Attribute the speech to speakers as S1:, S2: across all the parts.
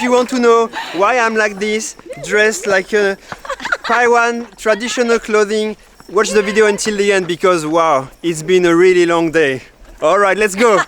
S1: you want to know why I'm like this, dressed like a Taiwan traditional clothing, watch the video until the end because wow, it's been a really long day. Alright, let's go!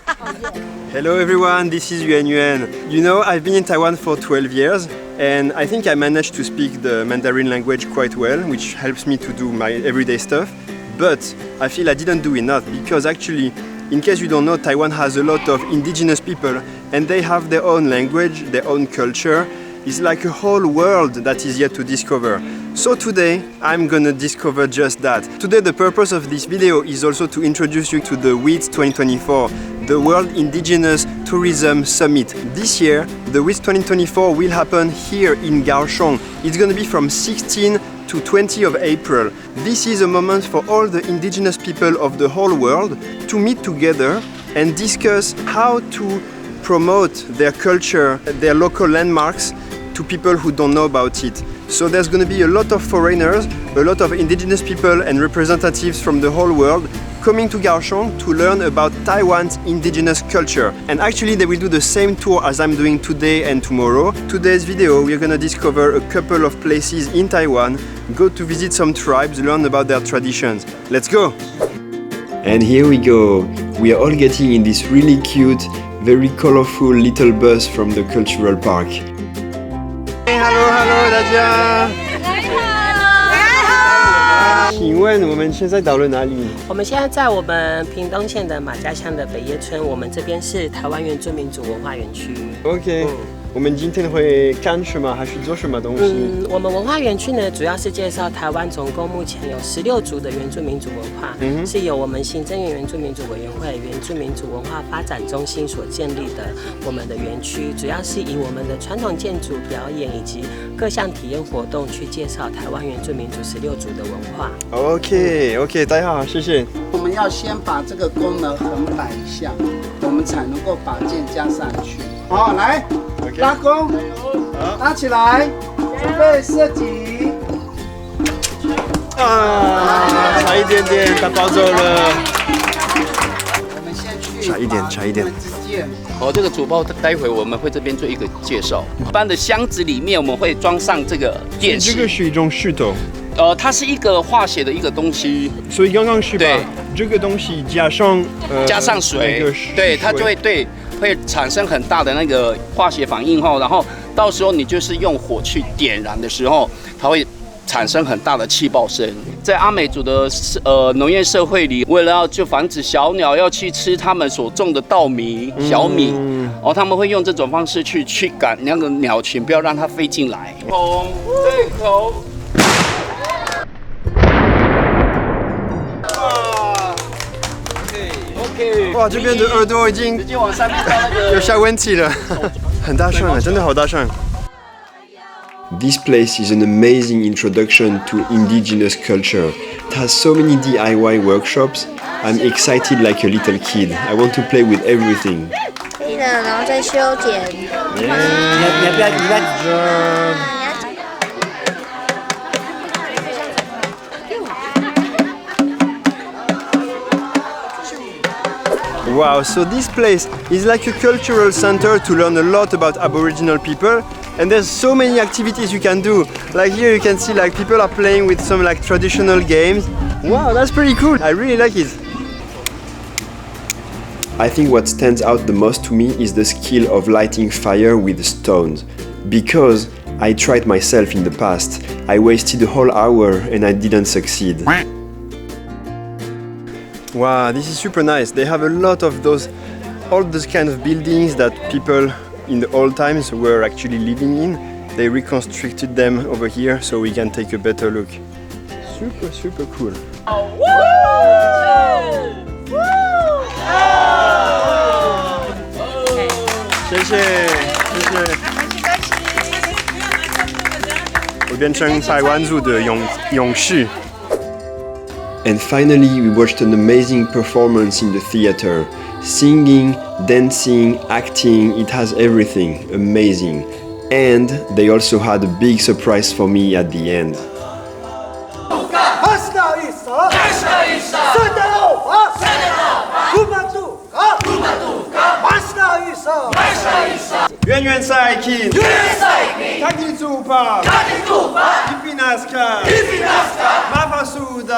S1: Hello everyone, this is Yuan Yuan. You know, I've been in Taiwan for 12 years and I think I managed to speak the Mandarin language quite well, which helps me to do my everyday stuff. But I feel I didn't do enough because actually, in case you don't know, Taiwan has a lot of indigenous people and they have their own language, their own culture. It's like a whole world that is yet to discover. So today, I'm gonna discover just that. Today, the purpose of this video is also to introduce you to the WITS 2024, the World Indigenous Tourism Summit. This year, the WITS 2024 will happen here in Kaohsiung. It's gonna be from 16 to 20 of April. This is a moment for all the indigenous people of the whole world to meet together and discuss how to promote their culture, their local landmarks to people who don't know about it. So there's going to be a lot of foreigners, a lot of indigenous people and representatives from the whole world coming to Kaohsiung to learn about Taiwan's indigenous culture. And actually they will do the same tour as I'm doing today and tomorrow. Today's video we're going to discover a couple of places in Taiwan, go to visit some tribes, learn about their traditions. Let's go! And here we go. We are all getting in this really cute, very colorful little bus from the cultural park. Hello, 大家。请问我们现在到了哪里？
S2: 我们现在在我们屏东县的马家乡的北叶村，我们这边是台湾原住民族文化园区。
S1: OK。我们今天会看什么，还是做什么东西？
S2: 我们文化园区呢，主要是介绍台湾总共目前有16族的原住民族文化，是由我们行政院原住民族委员会原住民族文化发展中心所建立的我们的园区，主要是以我们的传统建筑、表演以及各项体验活动去介绍台湾原住民族16族的文化。
S1: OK， 大家好，谢谢。
S3: 我们要先把这个功能横摆一下，我们才能够把剑加上去。好，来。拉弓，拉起来，准备射击。
S1: 差一点点，他跑走了。
S3: 我们先去
S1: 差一点。
S4: 这个主包待会我们会这边做一个介绍。一般的箱子里面我们会装上这个电池。
S1: 这个是一种石头。
S4: 它是一个化学的一个东西。
S1: 所以刚刚是把这个东西加上水，
S4: 对，它就会产生很大的那个化学反应后，然后到时候你就是用火去点燃的时候，它会产生很大的气爆声。在阿美族的农业社会里，为了要就防止小鸟要去吃他们所种的稻米、小米，他们会用这种方式去赶那个鸟群，不要让它飞进来。这口。
S1: 哇，这边的耳朵已经
S4: 往上面到那个
S1: 有下问题了，很大声啊，真的好大声。This place is an amazing introduction to indigenous culture. It has so many DIY workshops. I'm excited like a little kid. I want to play with everything.
S5: 可以的，然后再修剪。
S3: 你不要
S1: Wow, so this place is like a cultural center to learn a lot about Aboriginal people, and there's so many activities you can do. Like here you can see like people are playing with some like traditional games. Wow, that's pretty cool. I really like it. I think what stands out the most to me is the skill of lighting fire with stones. Because I tried myself in the past, I wasted a whole hour and I didn't succeed. Wow, this is super nice. They have a lot of all those kind of buildings that people in the old times were actually living in. They reconstructed them over here so we can take a better look. Super cool.谢谢。我变成台湾族的勇士。And finally, we watched an amazing performance in the theater. Singing, dancing, acting, it has everything. Amazing. And they also had a big surprise for me at the end. 远远赛金，他的主法，一匹纳斯卡，马法苏的，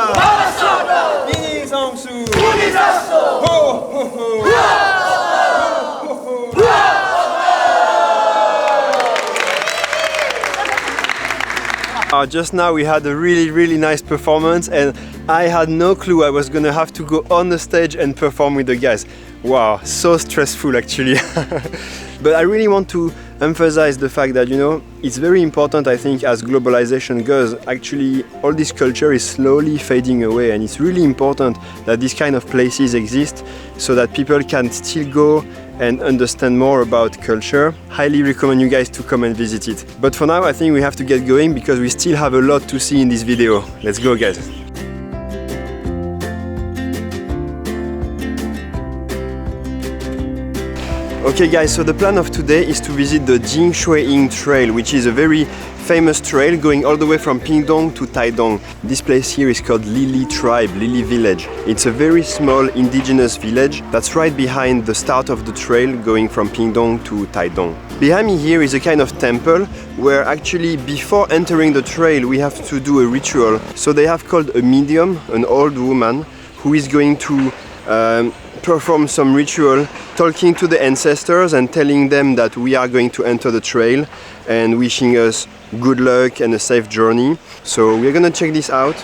S1: 尼尼松树，吼吼吼。Just now we had a really nice performance and I had no clue I was gonna have to go on the stage and perform with the guys. Wow, so stressful actually. But I really want to emphasize the fact that, you know, it's very important, I think, as globalization goes. Actually, all this culture is slowly fading away and it's really important that these kind of places exist so that people can still go and understand more about culture. Highly recommend you guys to come and visit it. But for now, I think we have to get going because we still have a lot to see in this video. Let's go, guys. Okay guys, so the plan of today is to visit the Jingshuing Trail, which is a very famous trail going all the way from Pingdong to Taidong. This place here is called Lili Tribe, Lili Village. It's a very small indigenous village that's right behind the start of the trail going from Pingdong to Taidong. Behind me here is a kind of temple where actually before entering the trail we have to do a ritual. So they have called a medium, an old woman, who is going to perform some ritual, talking to the ancestors and telling them that we are going to enter the trail and wishing us good luck and a safe journey. So we're gonna check this out.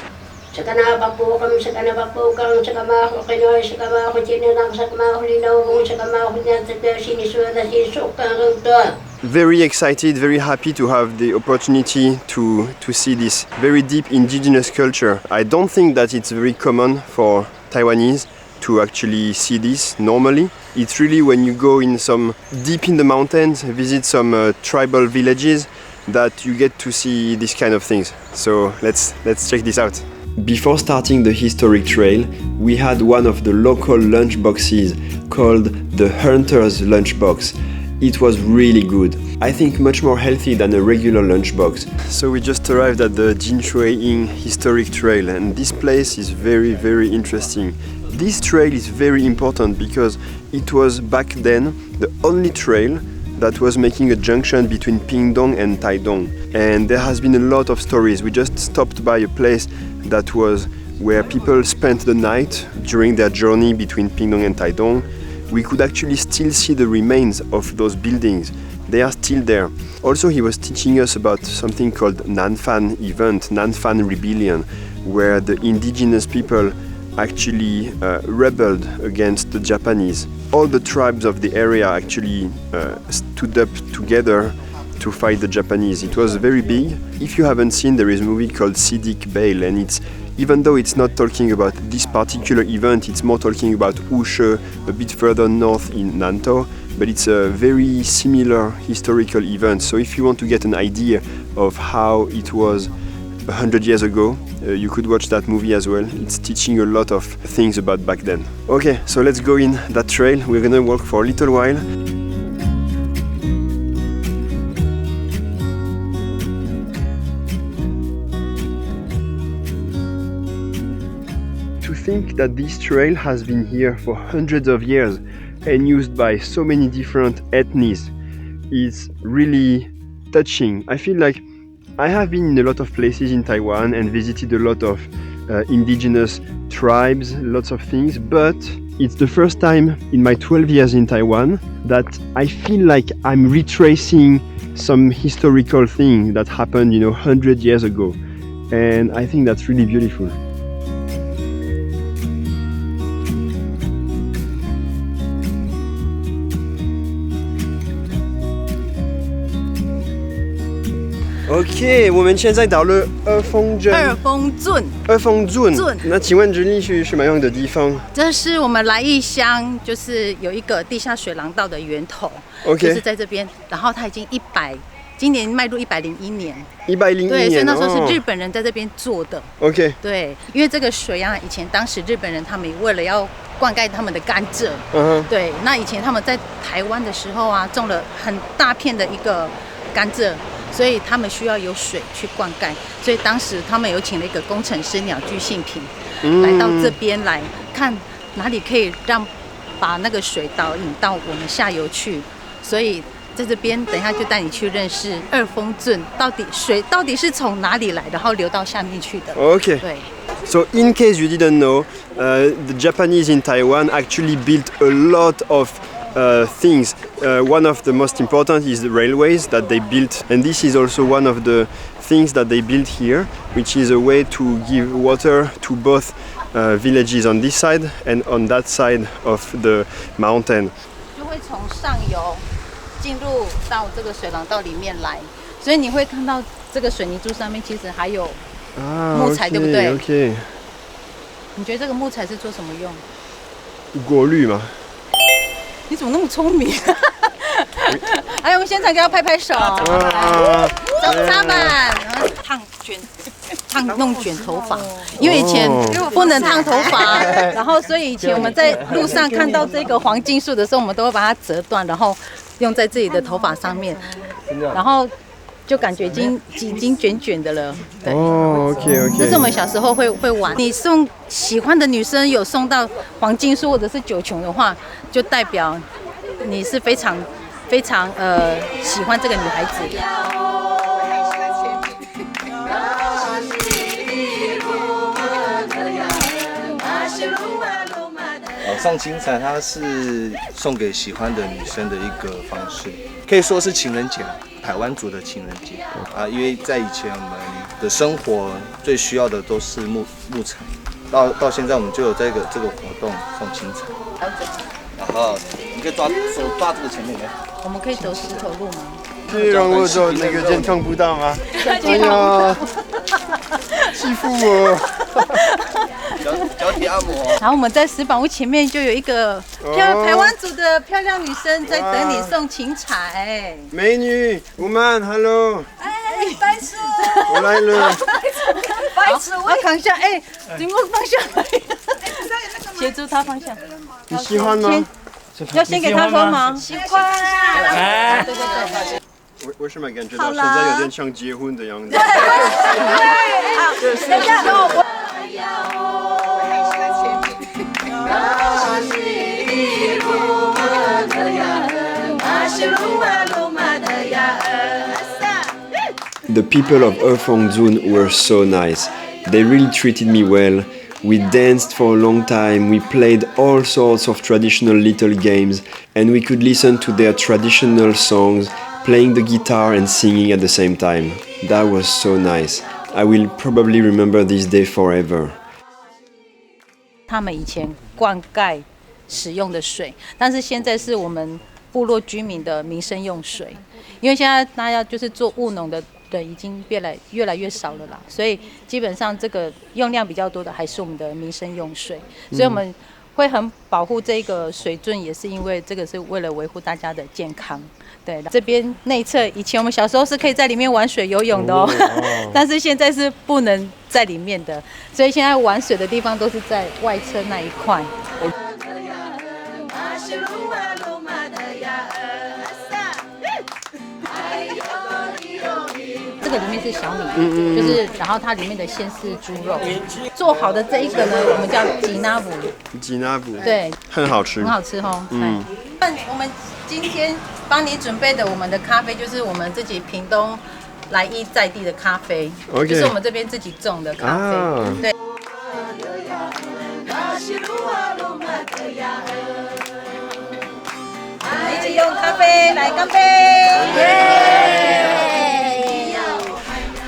S1: Very excited, very happy to have the opportunity to see this very deep indigenous culture. I don't think that it's very common for Taiwanese to actually see this normally. It's really when you go in some deep in the mountains, visit some tribal villages, that you get to see these kind of things. So let's check this out. Before starting the historic trail, we had one of the local lunch boxes called the Hunter's Lunchbox. It was really good. I think much more healthy than a regular lunchbox. So we just arrived at the Jingshuing Historic Trail and this place is very interesting. This trail is very important because it was back then the only trail that was making a junction between Pingdong and Taidong. And there has been a lot of stories. We just stopped by a place that was where people spent the night during their journey between Pingdong and Taidong. We could actually still see the remains of those buildings. They are still there. Also, he was teaching us about something called Nanfan event, Nanfan rebellion, where the indigenous people actually rebelled against the Japanese. All the tribes of the area actually stood up together to fight the Japanese. It was very big. If you haven't seen, there is a movie called Sidik Bale, and it's, even though it's not talking about this particular event, it's more talking about Wushe, a bit further north in Nantou, but it's a very similar historical event. So if you want to get an idea of how it was 100 years ago, you could watch that movie as well. It's teaching a lot of things about back then. Okay, so let's go in that trail. We're gonna walk for a little while. To think that this trail has been here for hundreds of years and used by so many different ethnies is really touching. I feel like I have been in a lot of places in Taiwan and visited a lot of indigenous tribes, lots of things, but it's the first time in my 12 years in Taiwan that I feel like I'm retracing some historical thing that happened, 100 years ago. And I think that's really beautiful. OK， 我们现在到了二峰镇。那请问这里是什么样的地方？
S6: 这是我们来义乡，就是有一个地下水廊道的源头。OK， 就是在这边，然后它已经今年迈入101年。101年。对，所以那时候是日本人在这边做的。OK。对，因为这个水啊，以前当时日本人他们为了要灌溉他们的甘蔗，对，那以前他们在台湾的时候啊，种了很大片的一个甘蔗。所以他们需要有水去灌溉，所以当时他们有请了一个工程师鸟居信平，来到这边来看哪里可以让把那个水导引到我们下游去，所以在这边等一下就带你去认识二峰圳水到底是从哪里来，然后流到下面去的。
S1: Okay.
S6: 对。
S1: So in case you didn't know, the Japanese in Taiwan actually built a lot of things. One of the most important is the railways that they built, and this is also one of the things that they built here, which is a way to give water to both villages on this side and on that side of the mountain.
S6: 就会从上游进入到这个水廊道里面来，所以你会看到这个水泥柱上面其实还有木材，对不对
S1: ？OK。
S6: 你觉得这个木材是做什么用？
S1: 过滤吗？
S6: 你怎么那么聪明？哎，我们现场给他拍拍手。走插板，然后弄卷头发，因为以前不能烫头发，然后所以以前我们在路上看到这个黄金树的时候，我们都会把它折断，然后用在自己的头发上面，然后就感觉已经卷卷的了。对
S1: ，OK。
S6: 这是我们小时候会玩。你送喜欢的女生有送到黄金树或者是九琼的话，就代表你是非常喜欢这个女孩子。
S7: 送青彩，它是送给喜欢的女生的一个方式，可以说是情人节，台湾族的情人节啊。因为在以前我们的生活最需要的都是木材，到现在我们就有这个活动送青彩。然后你可以手抓这个前面的。
S6: 我们可以走石头路吗？
S1: 可以让我走那个健康步道吗？哎呀，欺负我！
S7: 脚底按摩。
S6: 然后我们在石板屋前面就有一个台湾族的漂亮女生在等你送青彩。
S1: 美女，woman，hello。
S8: 哎，白叔，
S1: 我来了。
S8: 白叔，
S6: 我扛下，哎，怎么放下来？协助他方向。
S1: 你喜欢吗？
S6: 要先给他喝吗？
S8: 喜欢。
S6: 哎，对。
S1: 为什么感觉到现在有点像结婚的样子？
S8: 对，等一下，The
S1: people of Efongzun were so nice. They really treated me well. We danced for a long time, we played all sorts of traditional little games, and we could listen to their traditional songs, playing the guitar and singing at the same time. That was so nice. I will probably remember this day forever.
S6: 他们以前灌溉使用的水，但是现在是我们部落居民的民生用水，因为现在大家就是做务农的人已经越来越少了啦，所以基本上这个用量比较多的还是我们的民生用水，所以我们会很保护这个水圳，也是因为这个是为了维护大家的健康。对，这边内侧以前我们小时候是可以在里面玩水游泳的哦，但是现在是不能在里面的，所以现在玩水的地方都是在外侧那一块。这个里面是小米，就是然后它里面的鲜是猪肉，做好的这一个呢，我们叫吉纳布。
S1: 吉纳布，
S6: 对，
S1: 很好吃，
S6: 很好吃哦。我们今天帮你准备的我们的咖啡，就是我们自己屏东来义在地的咖啡，就是我们这边自己种的咖啡。对。一起用咖啡来干杯！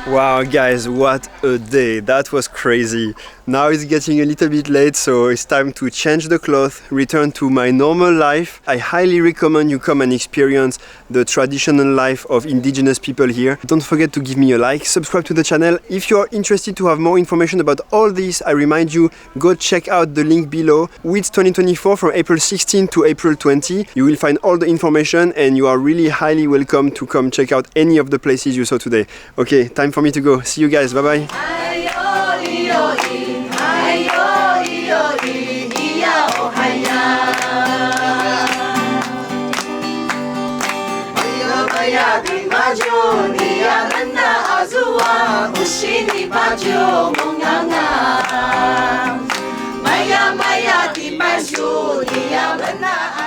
S1: Wow, guys, what a day. That was crazy. Now it's getting a little bit late, so it's time to change the clothes, return to my normal life. I highly recommend you come and experience the traditional life of indigenous people here. Don't forget to give me a like, subscribe to the channel. If you're interested to have more information about all this, I remind you, go check out the link below. WITS 2024 from April 16 to April 20. You will find all the information and you are really highly welcome to come check out any of the places you saw today. Okay, time for me to go. See you guys, bye bye.
S8: Maya di masyu 你呀们呐。